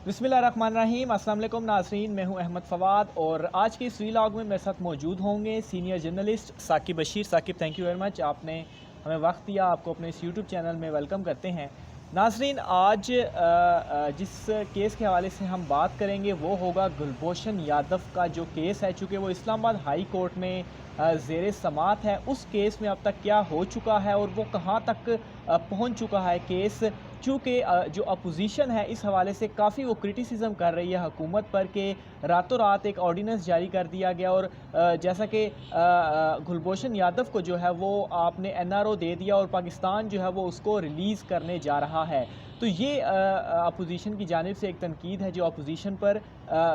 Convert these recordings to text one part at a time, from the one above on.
बिस्मिल्लाहिर्रहमानिर्रहीम। अस्सलाम वालेकुम नाज़रीन, मैं हूं अहमद फ़वाद और आज के इस व्लॉग में मेरे साथ मौजूद होंगे senior journalist Saqib Bashir. Saqib, thank you very much, आपने हमें वक्त दिया। आपको अपने इस यूट्यूब चैनल में वेलकम करते हैं। नाज़रीन, आज जिस केस के हवाले से हम बात करेंगे वो होगा गुलभूषण यादव का जो केस है। चूँकि वो इस्लामाबाद हाई कोर्ट में ज़ेर समात है, उस केस में अब तक क्या हो चुका है और वो कहाँ तक पहुँच चुका है केस। चूँकि जो अपोजिशन है इस हवाले से काफ़ी वो क्रिटिसिज्म कर रही है हुकूमत पर कि रातों रात एक ऑर्डिनेंस जारी कर दिया गया और जैसा कि गुलभूषण यादव को जो है वो आपने एनआरओ दे दिया और पाकिस्तान जो है वो उसको रिलीज़ करने जा रहा है। तो ये अपोजिशन की जानिब से एक तनकीद है जो अपोजिशन पर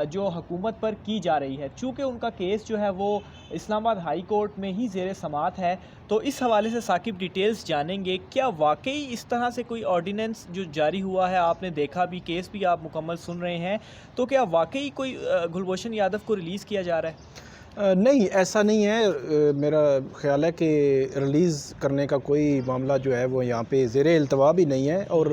जो हुकूमत पर की जा रही है। चूँकि उनका केस जो है वो इस्लामाबाद हाई कोर्ट में ही ज़ेर समात है, तो इस हवाले से साकिब डिटेल्स जानेंगे। क्या वाकई इस तरह से कोई ऑर्डिनेंस जो जारी हुआ है, आपने देखा भी, केस भी आप मुकम्मल सुन रहे हैं, तो क्या वाकई कोई गुलभूषण यादव को रिलीज़ किया जा रहा है? नहीं, ऐसा नहीं है। मेरा ख़्याल है कि रिलीज़ करने का कोई मामला जो है वो यहाँ पे ज़ेरे इल्तवा भी नहीं है। और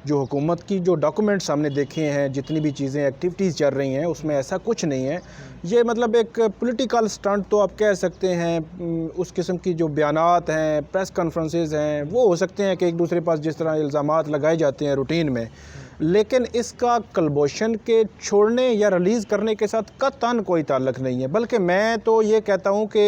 जो हुकूमत की जो डॉक्यूमेंट्स हमने देखे हैं, जितनी भी चीज़ें एक्टिविटीज़ चल रही हैं, उसमें ऐसा कुछ नहीं है। ये मतलब एक पॉलिटिकल स्टंट तो आप कह सकते हैं। उस किस्म की जो बयानात हैं, प्रेस कॉन्फ्रेंसेस हैं, वो हो सकते हैं कि एक दूसरे पास जिस तरह इल्ज़ामात लगाए जाते हैं रूटीन में, लेकिन इसका कुलभूषण के छोड़ने या रिलीज़ करने के साथ कतई कोई ताल्लुक़ नहीं है। बल्कि मैं तो ये कहता हूँ कि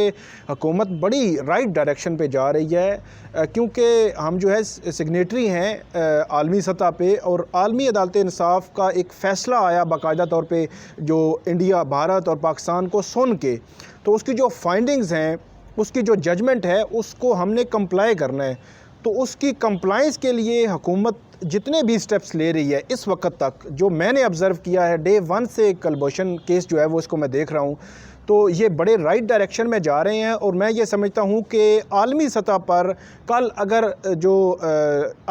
हुकूमत बड़ी राइट डायरेक्शन पे जा रही है, क्योंकि हम जो है सिग्नेटरी हैं आलमी सतह पे, और आलमी अदालत इंसाफ का एक फ़ैसला आया बाकायदा तौर पे जो इंडिया, भारत और पाकिस्तान को सुन के, तो उसकी जो फाइंडिंग्स हैं, उसकी जो जजमेंट है, उसको हमने कंप्लाई करना है। तो उसकी कंप्लाइंस के लिए हुकूमत जितने भी स्टेप्स ले रही है इस वक्त तक, जो मैंने ऑब्ज़र्व किया है डे वन से, कुलभूषण केस जो है वो इसको मैं देख रहा हूँ, तो ये बड़े राइट डायरेक्शन में जा रहे हैं। और मैं ये समझता हूँ कि आलमी सतह पर कल अगर जो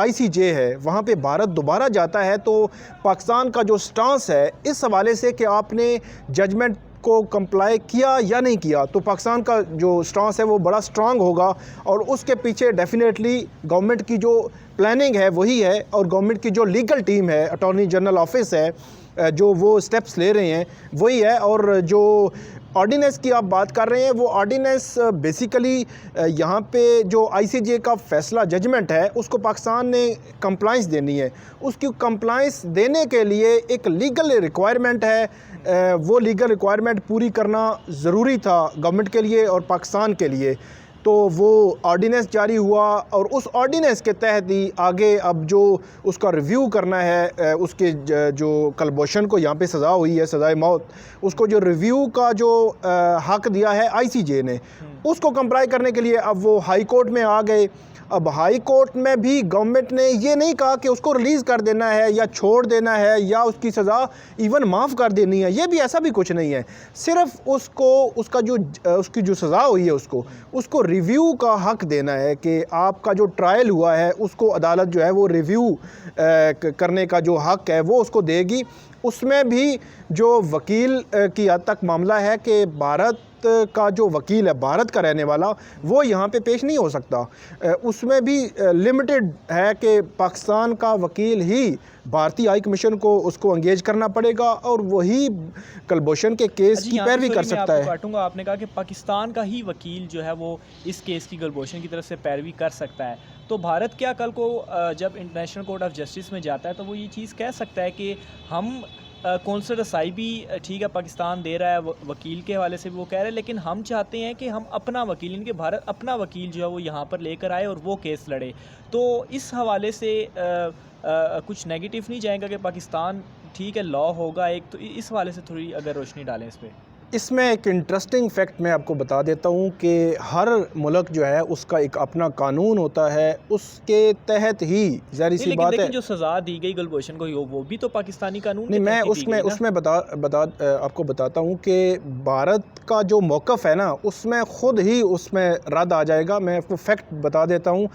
ICJ है वहाँ पे भारत दोबारा जाता है, तो पाकिस्तान का जो स्टांस है इस हवाले से कि आपने जजमेंट को कंप्लाई किया या नहीं किया, तो पाकिस्तान का जो स्टांस है वो बड़ा स्ट्रांग होगा। और उसके पीछे डेफिनेटली गवर्नमेंट की जो प्लानिंग है वही है, और गवर्नमेंट की जो लीगल टीम है, अटॉर्नी जनरल ऑफिस है, जो वो स्टेप्स ले रहे हैं वही है। और जो ऑर्डिनेंस की आप बात कर रहे हैं, वो ऑर्डिनेंस बेसिकली यहाँ पे जो ICJ का फ़ैसला, जजमेंट है, उसको पाकिस्तान ने कंप्लाइंस देनी है। उसकी कंप्लाइंस देने के लिए एक लीगल रिक्वायरमेंट है, वो लीगल रिक्वायरमेंट पूरी करना ज़रूरी था गवर्नमेंट के लिए और पाकिस्तान के लिए। तो वो ऑर्डिनेंस जारी हुआ, और उस ऑर्डिनेंस के तहत ही आगे अब जो उसका रिव्यू करना है, उसके जो कुलभूषण को यहाँ पे सज़ा हुई है, सज़ाए मौत, उसको जो रिव्यू का जो हक़ दिया है ICJ ने, उसको कंप्लाई करने के लिए अब वो हाई कोर्ट में आ गए। अब हाई कोर्ट में भी गवर्नमेंट ने ये नहीं कहा कि उसको रिलीज़ कर देना है या छोड़ देना है या उसकी सज़ा इवन माफ़ कर देनी है, ये भी ऐसा भी कुछ नहीं है। सिर्फ उसको उसका जो उसकी जो सज़ा हुई है उसको रिव्यू का हक़ देना है कि आपका जो ट्रायल हुआ है उसको अदालत जो है वो रिव्यू करने का जो हक़ है वो उसको देगी। उसमें भी जो वकील की हद तक मामला है कि भारत का जो वकील है, भारत का रहने वाला, वो यहाँ पे पेश नहीं हो सकता। उसमें भी लिमिटेड है कि पाकिस्तान का वकील ही भारतीय हाई कमीशन को उसको एंगेज करना पड़ेगा और वही कुलभूषण के केस की पैरवी कर सकता है। काटूंगा, आपने कहा कि पाकिस्तान का ही वकील जो है वो इस केस की गुलभूषण की तरफ से पैरवी कर सकता है, तो भारत क्या कल को जब इंटरनेशनल कोर्ट ऑफ जस्टिस में जाता है तो वो ये चीज़ कह सकता है कि हम कौंसल रसाई भी ठीक है पाकिस्तान दे रहा है, वकील के हवाले से भी वो कह रहे हैं, लेकिन हम चाहते हैं कि हम अपना वकील, इनके भारत अपना वकील जो है वो यहाँ पर लेकर आए और वो केस लड़े। तो इस हवाले से कुछ नेगेटिव नहीं जाएगा कि पाकिस्तान ठीक है लॉ होगा एक, तो इस हवाले से थोड़ी अगर रोशनी डालें इस पर। इसमें एक इंटरेस्टिंग फैक्ट मैं आपको बता देता हूँ कि हर मुल्क जो है उसका एक अपना कानून होता है, उसके तहत ही ज़ाहिर सी बात है। जो सज़ा दी गई गुलभूषण को वो भी तो पाकिस्तानी कानून नहीं, मैं उसमें आपको बताता हूँ कि भारत का जो मौक़िफ़ है ना, उसमें ख़ुद ही उसमें रद्द आ जाएगा। मैं आपको फैक्ट बता देता हूँ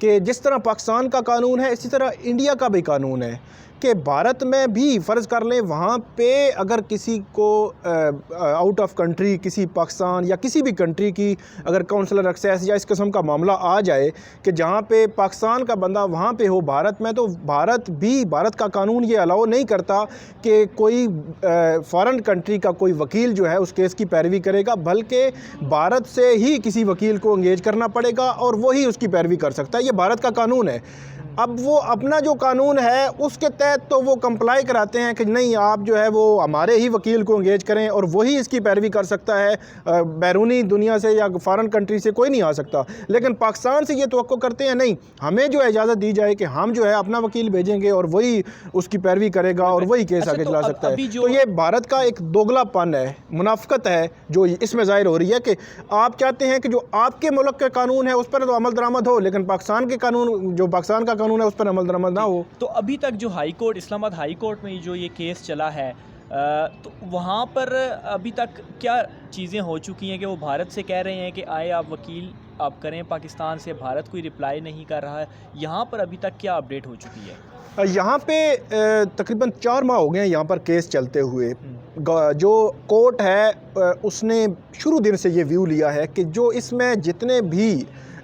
कि जिस तरह पाकिस्तान का कानून है, इसी तरह इंडिया का भी कानून है कि भारत में भी फ़र्ज़ कर लें वहाँ पे अगर किसी को आउट ऑफ कंट्री, किसी पाकिस्तान या किसी भी कंट्री की अगर काउंसलर एक्सेस या इस किस्म का मामला आ जाए कि जहाँ पे पाकिस्तान का बंदा वहाँ पे हो भारत में, तो भारत का कानून ये अलाउ नहीं करता कि कोई फ़ॉरेन कंट्री का कोई वकील जो है उस केस की पैरवी करेगा, बल्कि भारत से ही किसी वकील को इंगेज करना पड़ेगा और वही उसकी पैरवी कर सकता है। ये भारत का कानून है। अब वो अपना जो कानून है उसके तहत तो वो कंप्लाई कराते हैं कि नहीं, आप जो है वो हमारे ही वकील को इंगेज करें और वही इसकी पैरवी कर सकता है, बैरूनी दुनिया से या फ़ॉरेन कंट्री से कोई नहीं आ सकता। लेकिन पाकिस्तान से ये तवक्को करते हैं नहीं, हमें जो है इजाज़त दी जाए कि हम जो है अपना वकील भेजेंगे और वही उसकी पैरवी करेगा और वही केस आगे चला सकता है। तो ये भारत का एक दोगलापन है, मुनाफिकत है जो इसमें ज़ाहिर हो रही है कि आप चाहते हैं कि जो आपके मुल्क का कानून है उस पर तो अमल दरामद हो, लेकिन पाकिस्तान के कानून, जो पाकिस्तान का कानून है उस पर अमल दरामद ना हो। तो अभी तक जो high court, Islamabad high court में जो ये केस चला है, तो वहाँ पर अभी तक क्या चीज़ें हो चुकी हैं कि वो भारत से कह रहे हैं कि आए आप वकील आप करें, पाकिस्तान से भारत कोई रिप्लाई नहीं कर रहा है। यहाँ पर अभी तक क्या अपडेट हो चुकी है? यहाँ पे तकरीबन 4 माह हो गए हैं यहाँ पर केस चलते हुए। जो कोर्ट है उसने शुरू दिन से ये व्यू लिया है कि जो इसमें जितने भी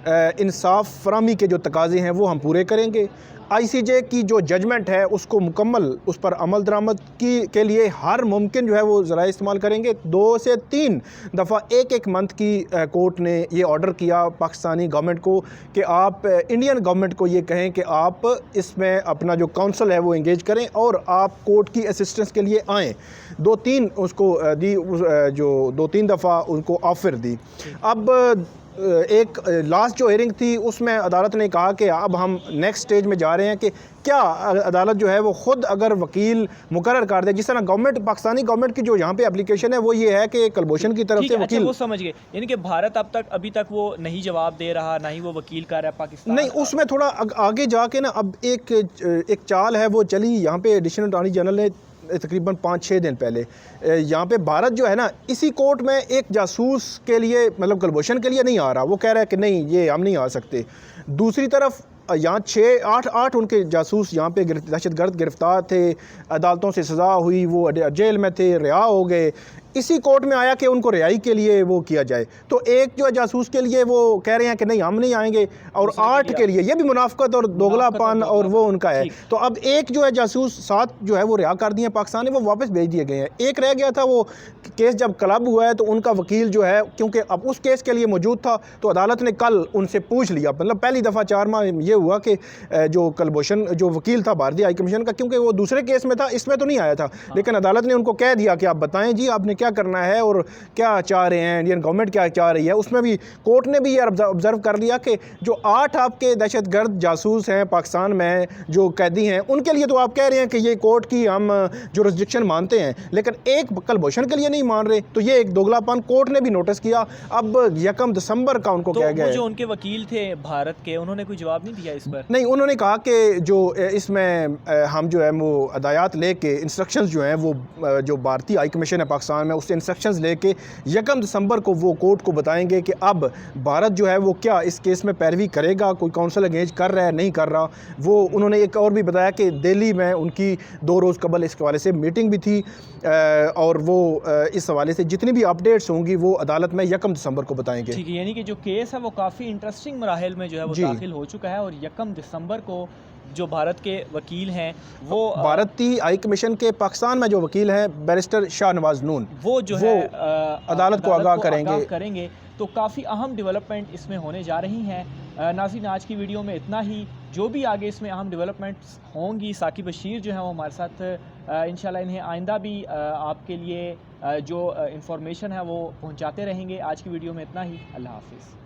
इंसाफ फरामी के जो तकाज़े हैं वो हम पूरे करेंगे। आईसीजे की जो जजमेंट है उसको मुकम्मल उस पर अमल दरामद के लिए हर मुमकिन जो है वो ज़राए इस्तेमाल करेंगे। 2 से 3 दफ़ा एक मंथ की कोर्ट ने ये ऑर्डर किया पाकिस्तानी गवर्नमेंट को कि आप इंडियन गवर्नमेंट को ये कहें कि आप इसमें अपना जो काउंसिल है वो इंगेज करें और आप कोर्ट की असिस्टेंस के लिए आएँ। 2-3 उसको दी, जो 2-3 दफ़ा उनको ऑफ़र दी। अब एक लास्ट जो हियरिंग थी उसमें अदालत ने कहा कि अब हम नेक्स्ट स्टेज में जा रहे हैं कि क्या अदालत जो है वो ख़ुद अगर वकील मुकर्रर कर दे, जिस तरह गवर्नमेंट, पाकिस्तानी गवर्नमेंट की जो यहाँ पे एप्लीकेशन है वो ये है कि कलभूषण की तरफ से वकील। अच्छा, वो समझ गए, यानी कि भारत अभी तक वो नहीं जवाब दे रहा, ना ही वो वकील कर रहा है पाकिस्तान। नहीं, उसमें थोड़ा आगे जाके ना अब एक चाल है वो चली यहाँ पे एडिशनल अटॉर्नी जनरल ने तकरीबन 5-6 दिन पहले यहाँ पे भारत जो है ना इसी कोर्ट में एक जासूस के लिए, मतलब कलभूषण के लिए नहीं आ रहा। वो कह रहा है कि नहीं, ये हम नहीं आ सकते। दूसरी तरफ यहाँ 6-8 उनके जासूस यहाँ पे दहशतगर्द गिरफ्तार थे, अदालतों से सज़ा हुई, वो जेल में थे, रिहा हो गए। इसी कोर्ट में आया कि उनको रिहाई के लिए वो किया जाए। तो एक जो है जासूस के लिए वो कह रहे हैं कि नहीं हम नहीं आएंगे, और 8 के लिए, ये भी मुनाफिकत और दोगलापन और वो उनका है। तो अब एक जो है जासूस 7 जो है वो रिहा कर दिए पाकिस्तान ने, वो वापस भेज दिए गए हैं। एक रह गया था, वो केस जब क्लब हुआ है तो उनका वकील जो है, क्योंकि अब उस केस के लिए मौजूद था, तो अदालत ने कल उनसे पूछ लिया। मतलब पहली दफ़ा 4 माह ये हुआ कि जो कलभूषण जो वकील था भारतीय हाई कमीशन का, क्योंकि वो दूसरे केस में था, इसमें तो नहीं आया था, लेकिन अदालत ने उनको कह दिया कि आप बताएं जी आपने क्या करना है और क्या चाह रहे हैं, इंडियन गवर्नमेंट क्या चाह रही है। उसमें भी कोर्ट ने भी ये ऑब्जर्व कर लिया कि जो 8 आपके दहशतगर्द जासूस हैं पाकिस्तान में जो कैदी हैं, उनके लिए तो आप कह रहे हैं कि ये कोर्ट की हम जुरिस्डिक्शन मानते हैं, लेकिन एक कलभूषण के लिए नहीं मान रहे। तो ये एक दोगलापन कोर्ट ने भी नोटिस किया। अब 1 दिसंबर का उनको कहा गया है। जो उनके वकील थे भारत के, उन्होंने कोई जवाब नहीं दिया इस पर? नहीं, उन्होंने कहा कि जो इसमें हम जो है वो हदायत लेके, इंस्ट्रक्शंस जो हैं वो जो भारतीय हाई कमीशन है पाकिस्तान में, उससे इंस्ट्रक्शंस लेके 1 दिसंबर को वो कोर्ट को बताएंगे कि अब भारत जो है वो क्या इस केस में पैरवी करेगा, कोई काउंसिल एंगेज कर रहा है नहीं कर रहा। वो उन्होंने एक और भी बताया कि दिल्ली में उनकी 2 रोज़ कबल इस हवाले से मीटिंग भी थी, और वो इस हवाले से जितनी भी अपडेट्स होंगी वो अदालत में 1 दिसंबर को बताएंगे। ठीक है, यानी कि जो केस है वो काफ़ी इंटरेस्टिंग मराहिल में जो है वो दाखिल हो चुका है, और 1 दिसंबर को जो भारत के वकील हैं वो भारतीय हाई कमीशन के पाकिस्तान में जो वकील हैं बैरिस्टर शाहनवाज नून, वो जो है अदालत को आगाह करेंगे। तो काफ़ी अहम डेवलपमेंट इसमें होने जा रही हैं। नाज़रीन, आज की वीडियो में इतना ही। जो भी आगे इसमें अहम डेवलपमेंट्स होंगी, साकिब बशीर जो है वो हमारे साथ इंशाल्लाह इन्हें आइंदा भी आपके लिए जो इंफॉर्मेशन है वो पहुंचाते रहेंगे। आज की वीडियो में इतना ही। अल्लाह हाफिज़।